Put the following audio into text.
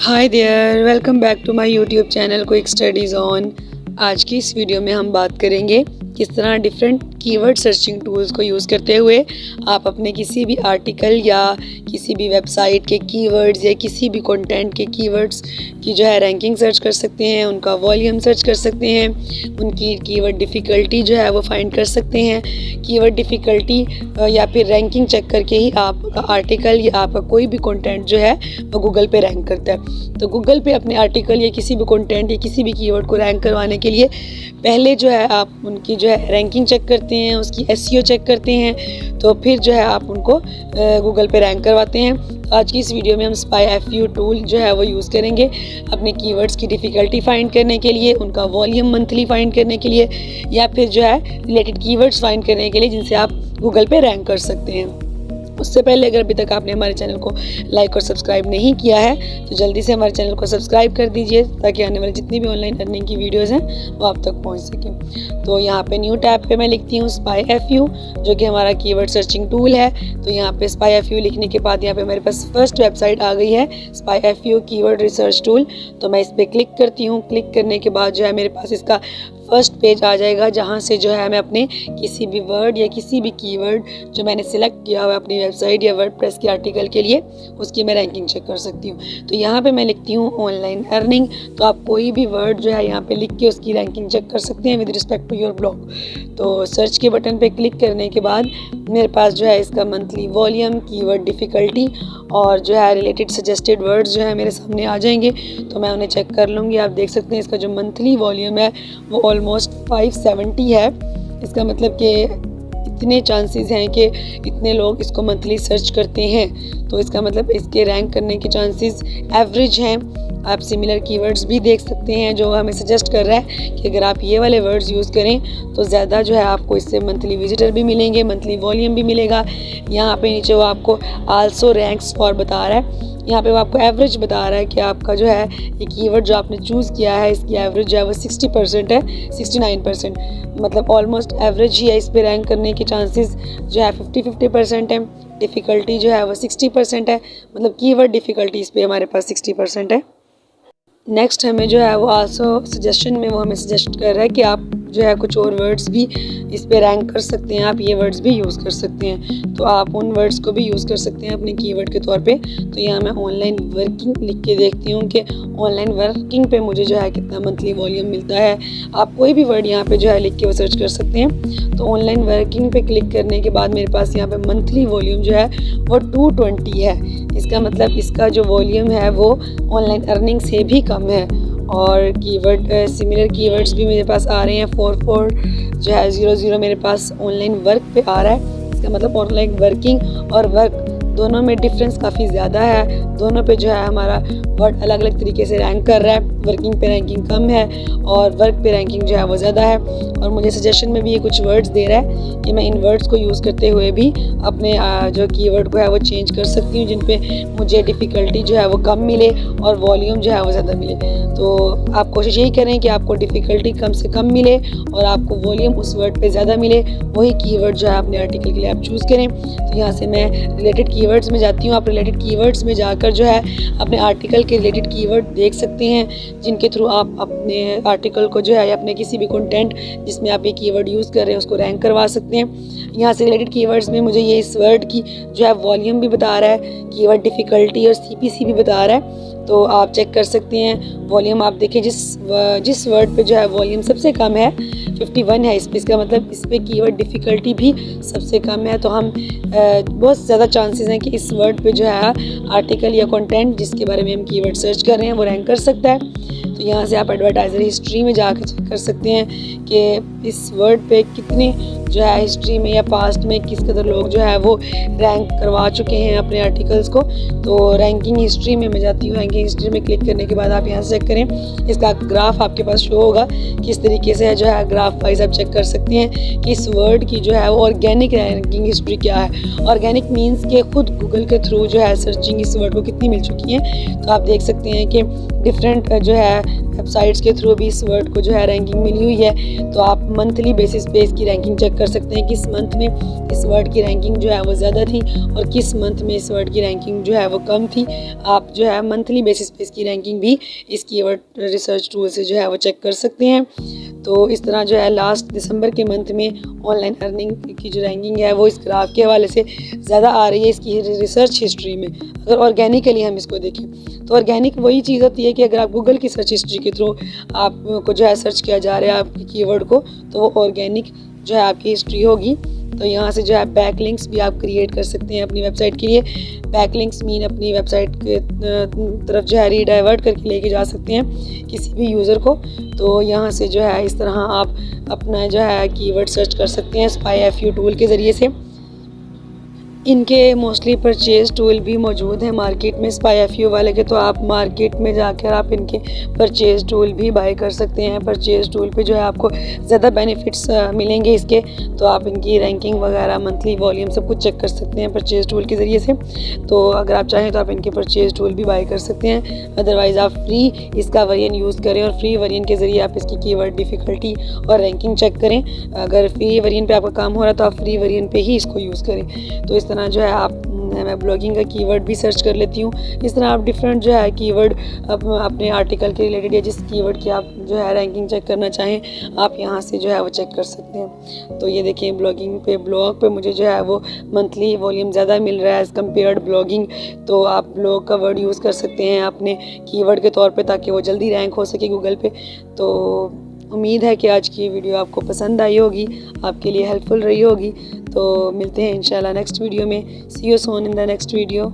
Hi there, welcome back to my YouTube channel quick studies on. आज की इस video में हम बात करेंगे किस तरह डिफरेंट कीवर्ड सर्चिंग टूल्स को यूज़ करते हुए आप अपने किसी भी आर्टिकल या किसी भी वेबसाइट के कीवर्ड्स या किसी भी कंटेंट के कीवर्ड्स की जो है रैंकिंग सर्च कर सकते हैं, उनका वॉल्यूम सर्च कर सकते हैं, उनकी कीवर्ड डिफ़िकल्टी जो है वो फाइंड कर सकते हैं। कीवर्ड डिफ़िकल्टी या फिर रैंकिंग चेक करके ही आपका आर्टिकल या आपका कोई भी कंटेंट जो है वो गूगल पे रैंक करता है। तो गूगल पे अपने आर्टिकल या किसी भी कंटेंट या किसी भी कीवर्ड को रैंक करवाने के लिए पहले जो है आप उनकी जो है रैंकिंग चेक करते हैं, उसकी एसईओ चेक करते हैं, तो फिर जो है आप उनको गूगल पे रैंक करवाते हैं। तो आज की इस वीडियो में हम SpyFU टूल जो है वो यूज़ करेंगे अपने कीवर्ड्स की डिफ़िकल्टी फाइंड करने के लिए, उनका वॉल्यूम मंथली फाइंड करने के लिए, या फिर जो है रिलेटेड कीवर्ड्स फाइंड करने के लिए जिनसे आप गूगल पे रैंक कर सकते हैं। उससे पहले अगर अभी तक आपने हमारे चैनल को लाइक और सब्सक्राइब नहीं किया है तो जल्दी से हमारे चैनल को सब्सक्राइब कर दीजिए ताकि आने वाली जितनी भी ऑनलाइन अर्निंग की वीडियोस हैं वो आप तक पहुंच सकें। तो यहाँ पे न्यू टैब पे मैं लिखती हूँ SpyFU, जो कि हमारा कीवर्ड सर्चिंग टूल है। तो यहाँ पे SpyFU लिखने के बाद यहाँ पे मेरे पास फर्स्ट वेबसाइट आ गई है, SpyFU कीवर्ड रिसर्च टूल। तो मैं इस पर क्लिक करती हूँ। क्लिक करने के बाद जो है मेरे पास इसका फर्स्ट पेज आ जाएगा, जहाँ से जो है मैं अपने किसी भी वर्ड या किसी भी कीवर्ड जो मैंने सिलेक्ट किया हुआ है अपनी वेबसाइट या वर्डप्रेस के आर्टिकल के लिए, उसकी मैं रैंकिंग चेक कर सकती हूँ। तो यहाँ पे मैं लिखती हूँ ऑनलाइन अर्निंग। तो आप कोई भी वर्ड जो है यहाँ पे लिख के उसकी रैंकिंग चेक कर सकते हैं with respect to your blog. तो सर्च के बटन पे क्लिक करने के बाद मेरे पास जो है इसका मंथली वॉल्यूम, कीवर्ड डिफ़िकल्टी और जो है रिलेटेड सजेस्टेड वर्ड्स जो है मेरे सामने आ जाएंगे। तो मैं उन्हें चेक कर लूँगी। आप देख सकते हैं इसका जो मंथली वॉल्यूम है वो ऑलमोस्ट 570 है। इसका मतलब कि इतने चांसेस हैं कि इतने लोग इसको मंथली सर्च करते हैं, तो इसका मतलब इसके रैंक करने के चांसेस एवरेज हैं। आप सिमिलर कीवर्ड्स भी देख सकते हैं जो हमें सजेस्ट कर रहा है कि अगर आप ये वाले वर्ड्स यूज़ करें तो ज़्यादा जो है आपको इससे मंथली विजिटर भी मिलेंगे, मंथली वॉल्यूम भी मिलेगा। यहाँ पे नीचे वो आपको आल्सो रैंक्स फॉर बता रहा है, यहाँ पे वो आपको एवरेज बता रहा है कि आपका जो है ये कीवर्ड जो आपने चूज़ किया है इसकी एवरेज जो है वो 60% है, 69%, मतलब ऑलमोस्ट एवरेज ही है। इस पे रैंक करने के चांसेस जो है 50-50% है। डिफ़िकल्टी जो है वो 60% है, मतलब कीवर्ड डिफ़िकल्टी इस पे हमारे पास 60% है। नेक्स्ट हमें जो है वो आल्सो सजेशन में वो हमें सजेस्ट कर रहा है कि आप जो है कुछ और वर्ड्स भी इस पे रैंक कर सकते हैं, आप ये वर्ड्स भी यूज़ कर सकते हैं। तो आप उन वर्ड्स को भी यूज़ कर सकते हैं अपने कीवर्ड के तौर पे। तो यहाँ मैं ऑनलाइन वर्किंग लिख के देखती हूँ कि ऑनलाइन वर्किंग पे मुझे जो है कितना मंथली वॉल्यूम मिलता है। आप कोई भी वर्ड यहाँ पे जो है लिख के वो सर्च कर सकते हैं। तो ऑनलाइन वर्किंग पे क्लिक करने के बाद मेरे पास यहाँ पे मंथली वॉल्यूम जो है वो 220 है। इसका मतलब इसका जो वॉल्यूम है वो ऑनलाइन अर्निंग से भी कम है। और कीवर्ड सिमिलर कीवर्ड्स भी मेरे पास आ रहे हैं। 44 जो है 00 मेरे पास ऑनलाइन वर्क पे आ रहा है। इसका मतलब ऑनलाइन वर्किंग और वर्क दोनों में डिफरेंस काफ़ी ज़्यादा है। दोनों पे जो है हमारा वर्ड अलग अलग तरीके से रैंक कर रहा है। वर्किंग पे रैंकिंग कम है और वर्क पे रैंकिंग जो है वो ज़्यादा है। और मुझे सजेशन में भी ये कुछ वर्ड्स दे रहा है कि मैं इन वर्ड्स को यूज़ करते हुए भी अपने जो कीवर्ड को है वो चेंज कर सकती हूँ, जिन पे मुझे डिफ़िकल्टी जो है वो कम मिले और वॉल्यूम जो है वो ज़्यादा मिले। तो आप कोशिश यही करें कि आपको डिफ़िकल्टी कम से कम मिले और आपको वॉल्यूम उस वर्ड पे ज़्यादा मिले, वही कीवर्ड जो है अपने आर्टिकल के लिए आप चूज़ करें। तो यहाँ से मैं रिलेटेड कीवर्ड्स में जाती हूँ। आप रिलेटेड कीवर्ड्स में जाकर जो है अपने आर्टिकल के रिलेटेड कीवर्ड देख सकते हैं, जिनके थ्रू आप अपने आर्टिकल को जो है या अपने किसी भी कंटेंट जिसमें आप ये कीवर्ड यूज़ कर रहे हैं उसको रैंक करवा सकते हैं। यहाँ से रिलेटेड कीवर्ड्स में मुझे ये इस वर्ड की जो है वॉल्यूम भी बता रहा है, कीवर्ड डिफ़िकल्टी और CPC भी बता रहा है। तो आप चेक कर सकते हैं वॉल्यूम। आप देखिए जिस वर्ड पे जो है वॉल्यूम सबसे कम है 51 है इस पे, इसका मतलब इस पे कीवर्ड डिफ़िकल्टी भी सबसे कम है। तो हम बहुत ज़्यादा चांसेस हैं कि इस वर्ड पे जो है आर्टिकल या कंटेंट जिसके बारे में हम कीवर्ड सर्च कर रहे हैं वो रैंक कर सकता है। तो यहाँ से आप एडवर्टाइज़र हिस्ट्री में जाकर चेक कर सकते हैं कि इस वर्ड पे कितने जो है हिस्ट्री में या पास्ट में किस कदर लोग जो है वो रैंक करवा चुके हैं अपने आर्टिकल्स को। तो रैंकिंग हिस्ट्री में मैं जाती हूँ। रैंकिंग हिस्ट्री में क्लिक करने के बाद आप यहाँ से चेक करें, इसका ग्राफ आपके पास शो होगा। किस तरीके से जो है ग्राफ वाइज आप चेक कर सकते हैं कि इस वर्ड की जो है वो ऑर्गेनिक रैंकिंग हिस्ट्री क्या है। ऑर्गेनिक मीन्स के खुद गूगल के थ्रू जो है सर्चिंग इस वर्ड को कितनी मिल चुकी है। तो आप देख सकते हैं कि डिफरेंट जो है वेबसाइट्स के थ्रू भी इस वर्ड को जो है रैंकिंग मिली हुई है। तो आप मंथली बेसिस पे इसकी रैंकिंग चेक कर सकते हैं, किस मंथ में इस वर्ड की रैंकिंग जो है वो ज़्यादा थी और किस मंथ में इस वर्ड की रैंकिंग जो है वो कम थी। आप जो है मंथली बेसिस पे इसकी रैंकिंग भी इस कीवर्ड रिसर्च टूल से जो है वो चेक कर सकते हैं। तो इस तरह जो है लास्ट दिसंबर के मंथ में ऑनलाइन अर्निंग की जो रैंकिंग है वो इस ग्राफ के हवाले से ज़्यादा आ रही है इसकी रिसर्च हिस्ट्री में। अगर ऑर्गेनिकली हम इसको देखें तो ऑर्गेनिक वही चीज़ होती है कि अगर आप गूगल की सर्च हिस्ट्री के थ्रू आपको जो है सर्च किया जा रहा है आपकी कीवर्ड को, तो वो ऑर्गेनिक जो है आपकी हिस्ट्री होगी। तो यहाँ से जो है बैक लिंक्स भी आप क्रिएट कर सकते हैं अपनी वेबसाइट के लिए। बैक लिंक्स मीन अपनी वेबसाइट के तरफ जो है रीडाइवर्ट करके लेके जा सकते हैं किसी भी यूज़र को। तो यहाँ से जो है इस तरह आप अपना जो है कीवर्ड सर्च कर सकते हैं SpyFU टूल के ज़रिए से। इनके मोस्टली परचेज टूल भी मौजूद हैं मार्केट में SpyFU वाले के, तो आप मार्केट में जाकर आप इनके परचेज टूल भी बाय कर सकते हैं। परचेज टूल पे जो है आपको ज़्यादा बेनिफिट्स मिलेंगे इसके। तो आप इनकी रैंकिंग वगैरह मंथली वॉल्यूम सब कुछ चेक कर सकते हैं परचेज टूल के ज़रिए से। तो अगर आप चाहें तो आप इनके परचेज टूल भी बाय कर सकते हैं। अदरवाइज़ आप फ्री इसका वेरिएंट यूज़ करें और फ्री वेरिएंट के ज़रिए आप इसकी कीवर्ड डिफ़िकल्टी और रैंकिंग चेक करें। अगर फ्री वेरिएंट पे आपका काम हो रहा है तो आप फ्री वेरिएंट पे ही इसको यूज़ करें। तो इस तरह जो है आप मैं ब्लॉगिंग का कीवर्ड भी सर्च कर लेती हूँ। इस तरह आप डिफरेंट जो है कीवर्ड अपने आर्टिकल के रिलेटेड या जिस कीवर्ड की आप जो है रैंकिंग चेक करना चाहें आप यहाँ से जो है वो चेक कर सकते हैं। तो ये देखें ब्लॉग पे मुझे जो है वो मंथली वॉल्यूम ज़्यादा मिल रहा है एज़ कम्पेयर्ड ब्लॉगिंग। तो आप ब्लॉग का वर्ड यूज़ कर सकते हैं अपने कीवर्ड के तौर पे ताकि वो जल्दी रैंक हो सके गूगल पे। तो उम्मीद है कि आज की वीडियो आपको पसंद आई होगी, आपके लिए हेल्पफुल रही होगी। तो मिलते हैं इंशाल्लाह नेक्स्ट वीडियो में। See you soon in the next video.